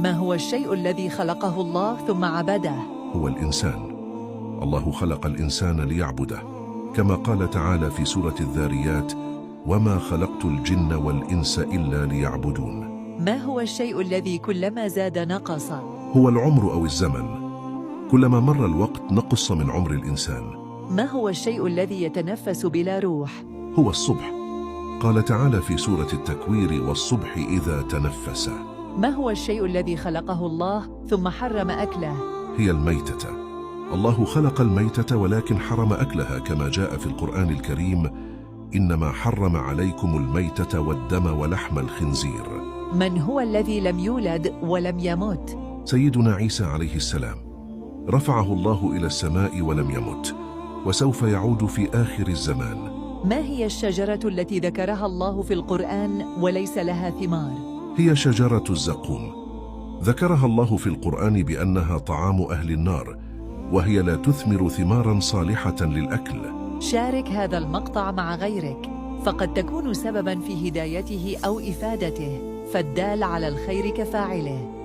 ما هو الشيء الذي خلقه الله ثم عبده؟ هو الإنسان. الله خلق الإنسان ليعبده، كما قال تعالى في سورة الذاريات: وما خلقت الجن والإنس إلا ليعبدون. ما هو الشيء الذي كلما زاد نقص؟ هو العمر أو الزمن، كلما مر الوقت نقص من عمر الإنسان. ما هو الشيء الذي يتنفس بلا روح؟ هو الصبح، قال تعالى في سورة التكوير: والصبح إذا تنفس. ما هو الشيء الذي خلقه الله ثم حرم أكله؟ هي الميتة. الله خلق الميتة ولكن حرم أكلها، كما جاء في القرآن الكريم: إنما حرم عليكم الميتة والدم ولحم الخنزير. من هو الذي لم يولد ولم يمت؟ سيدنا عيسى عليه السلام، رفعه الله إلى السماء ولم يمت، وسوف يعود في آخر الزمان. ما هي الشجرة التي ذكرها الله في القرآن وليس لها ثمار؟ هي شجرة الزقوم، ذكرها الله في القرآن بأنها طعام أهل النار، وهي لا تثمر ثمارا صالحة للأكل. شارك هذا المقطع مع غيرك، فقد تكون سبباً في هدايته أو إفادته، فالدال على الخير كفاعله.